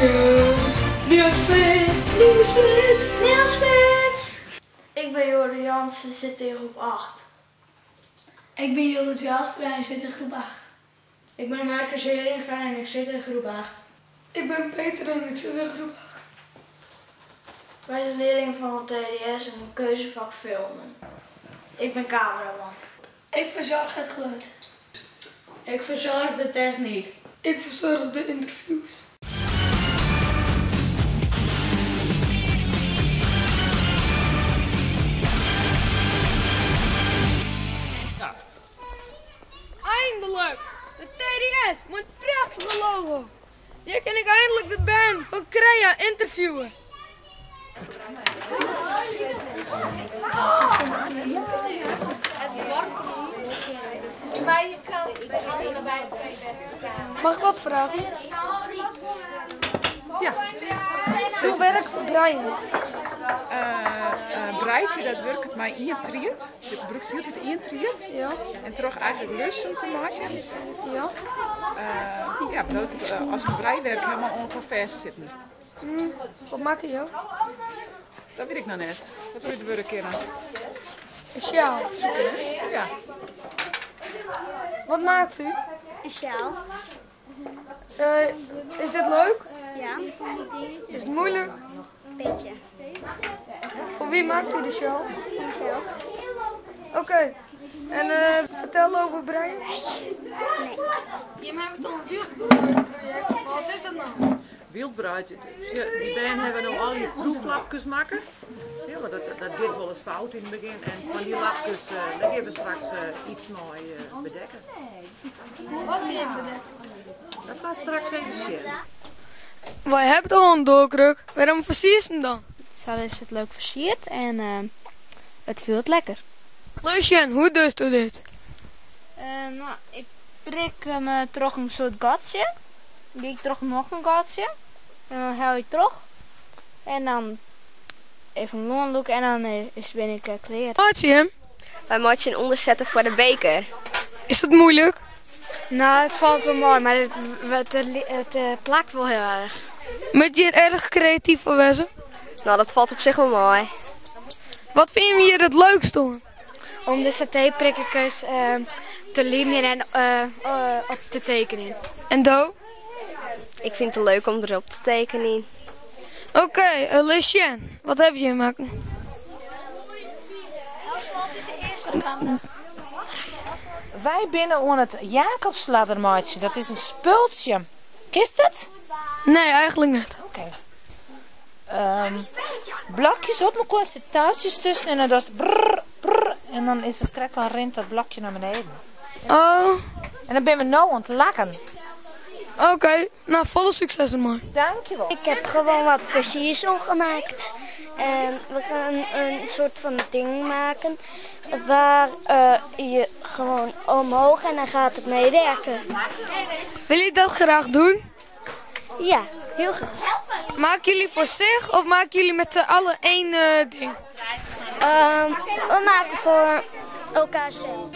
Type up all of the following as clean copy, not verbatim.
Marius. Nieuwsflits. Nieuwsflits. Nieuwsflits. Ik ben Jordi Jansen, zit in groep 8. Ik ben Jildert Jastra en zit in groep 8. Ik ben Marcus Heringa en ik zit in groep 8. Ik ben Peter en ik zit in groep 8. Wij zijn leerlingen van het TDS en een keuzevak filmen. Ik ben cameraman. Ik verzorg het geluid. Ik verzorg de techniek. Ik verzorg de interviews. Eindelijk! De TDS, mijn prachtige logo. Hier kan ik eindelijk de band van Crea interviewen. Mag ik wat vragen? Ja. Hoe werkt breien? Breitje, dat werkt mij intriet. Je gebruikt heel het intriet. Ja. En terug eigenlijk lussen te maken. Ja. Ja, bloot als een breiwerk helemaal ongeveer zitten. Wat maak je ook? Dat weet ik nog net. Dat wil je de werk kennen. Een sjaal. Zoeken, hè? Ja. Wat maakt u? Een sjaal. Is dit leuk? Ja. Is het moeilijk? Beetje. Voor wie maakt u de sjaal? Voor mezelf. Oké. En vertel over breien. Nee. Je hebt het over wildbreien-project. Wat is dat nou? Wildbreid. Die band hebben nou al die proeflapjes maken. Ja, maar dat gaat wel eens fout in het begin. En van die lapjes, daar gaan we straks iets mooi bedekken. Wat ga je bedenken? Dat gaat straks even zien. Wij hebben al een doorkruk. Waarom versier je hem dan? Zo is het leuk versierd en het viel lekker. Lucien, hoe doe je dit? Nou, ik prik hem terug een soort gatje. Dan doe ik terug nog een gatje. En dan hou je terug. En dan even een longenlook en dan ben ik klaar. Maak je hem? Wij moeten onderzetten voor de beker. Is dat moeilijk? Nou, het valt wel mooi, maar het plakt wel heel erg. Moet je er erg creatief voor wezen? Nou, dat valt op zich wel mooi. Wat vind je hier het leukste aan? Om de satéprikkers te limeren en op te tekenen. En Do? Ik vind het leuk om erop te tekenen. Oké, Lucien, wat heb je gemaakt? Wij binnen aan het Jacobsladdermaatje. Dat is een spultje. Kist het? Nee, eigenlijk niet. Oké. Blokjes op elkaar, er zitten touwtjes tussen en dan is het brrr, brrr, en dan is het krek al rent dat blokje naar beneden. Oh, En dan ben we nou aan het lakken. oké. Nou, volle succes ermee. Dankjewel. Ik heb gewoon wat versiersel gemaakt. En we gaan een soort van ding maken waar je gewoon omhoog en dan gaat het mee werken. Wil je dat graag doen? Ja, heel graag. Maken jullie voor zich of maken jullie met z'n allen één ding? We maken voor elkaar zelf.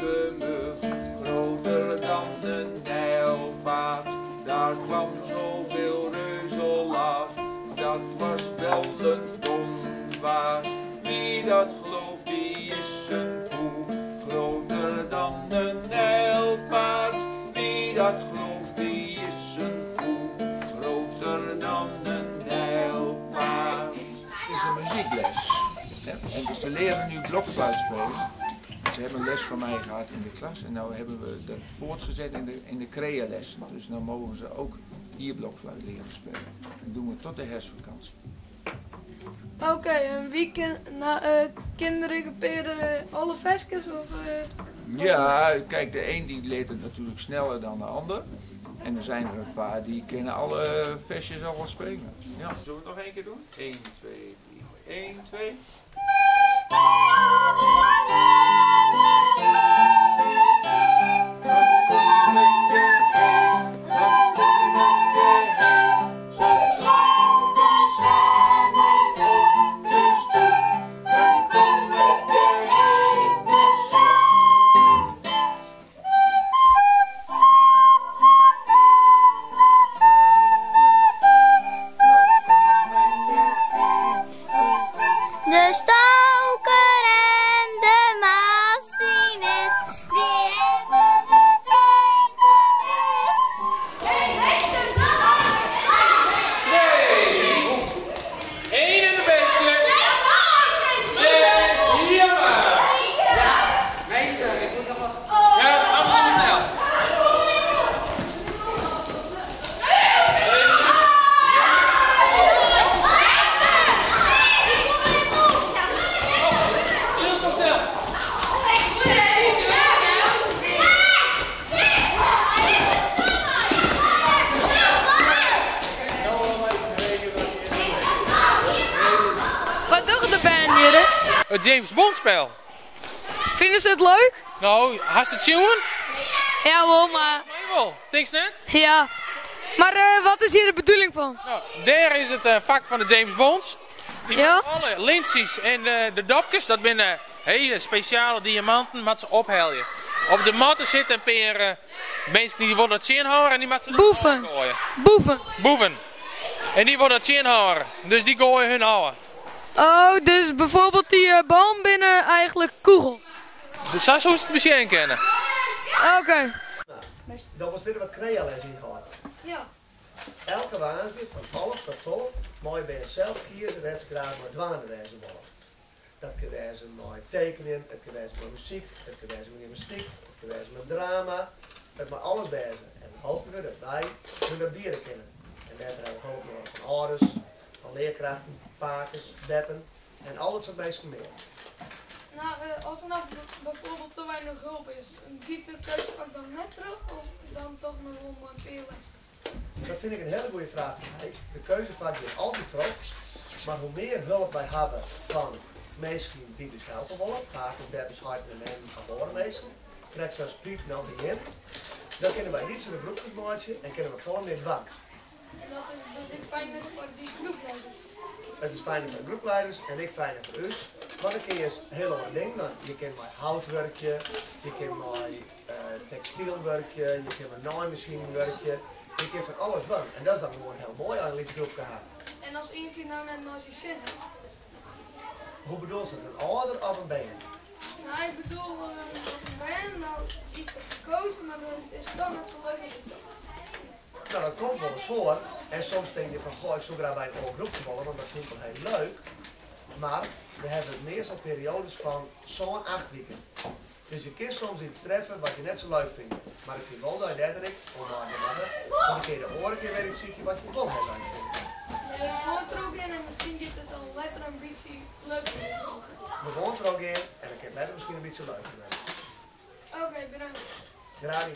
Groter dan een nijlpaard, daar kwam zoveel reuzel af. Dat was wel een dom waard, wie dat gelooft die is een koe. Groter dan een nijlpaard, wie dat gelooft die is een koe. Groter dan een nijlpaard. Het is een muziekles. En ze leren nu blokfluit spelen. Ze hebben een les van mij gehad in de klas en nu hebben we dat voortgezet in de Crea-lessen. Dus nu mogen ze ook hier blokfluit leren spelen. Dat doen we tot de herfstvakantie. Oké, en wie kinderen reperen alle versjes of? Ja, kijk, de een die leert het natuurlijk sneller dan de ander. En er zijn er een paar die kennen alle versjes al wel spelen. Ja. Zullen we het nog één keer doen? 1, 2, 3. 1, 2. James Bond spel. Vinden ze het leuk? Nou, hast het zien? Ja, wel, maar... Nee, wel. Denk je net? Ja. Maar wat is hier de bedoeling van? Nou, daar is het vak van de James Bonds. Die Ja? alle linties en de dopjes, dat zijn hele speciale diamanten, wat ze ophelden. Op de matten zitten een paar mensen die willen het zien houden en die moeten ze Boeven. gooien. Boeven. Boeven. En die willen het zien houden, dus die gooien hun houden. Oh, dus bijvoorbeeld die bal binnen eigenlijk kogels. Dus zo zou ze het misschien kennen. Oké. Dan was weer wat creales in gehad. Ja. Elke woensdag van 11 tot 12 mag je bij jezelf kiezen wat ze graag met dwaande wezen willen. Dat kan wezen met tekenen, het kan wezen met muziek, het kan wezen met gymnastiek, het kan wezen met drama. Het mag alles wezen. En dan hopen we dat wij hun dat bieren kennen. En daar hebben we ook nog van ouders, van leerkrachten, pakers, deppen en al dat soort mensen meer. Nou, als er nou bijvoorbeeld te weinig hulp is, giet de keuzevak dan net terug of dan toch nog om een peerles? Dat vind ik een hele goede vraag. De keuzevak is altijd terug, maar hoe meer hulp wij hebben van mensen die dus helpen willen, pakers, deppers, harten en geboren mensen, krijg zoals Piep nou begin, dan kunnen wij niet zo'n groepjes maken en kunnen we gewoon meer dwang. En dat is dus ik fijn voor die groepleiders. Het is fijner voor de groepleiders en ik fijner voor u. Maar dan kun je heel andere dingen. Je kunt maar houtwerkje, je kunt maar textielwerkje, je kunt maar naaimachinewerkje. Je kunt van alles doen. En dat is dan gewoon heel mooi aan een groep gehad. En als eentje nou net naar zijn zin heeft? Hoe bedoel je een ouder of een been? Nou, ik bedoel dat een band nou iets heeft gekozen, maar dat is dan net zo leuk als het toch. Nou, dat komt wel eens voor. En soms denk je van, goh, ik zou graag bij een open groep te vallen, want dat vind ik wel heel leuk. Maar we hebben het meestal periodes van zo'n 8 weken. Dus je kunt soms iets treffen wat je net zo leuk vindt. Maar ik vind wel dat je letterlijk, om maar te maken, dan kun je de oren keer weer iets zien wat je wel heel leuk vindt. Je woont er ook in en misschien dit het dan letter een beetje leuk vinden. We woont er ook in en ik heb net misschien een beetje leuk geweest. Oké, bedankt. Graag gedaan.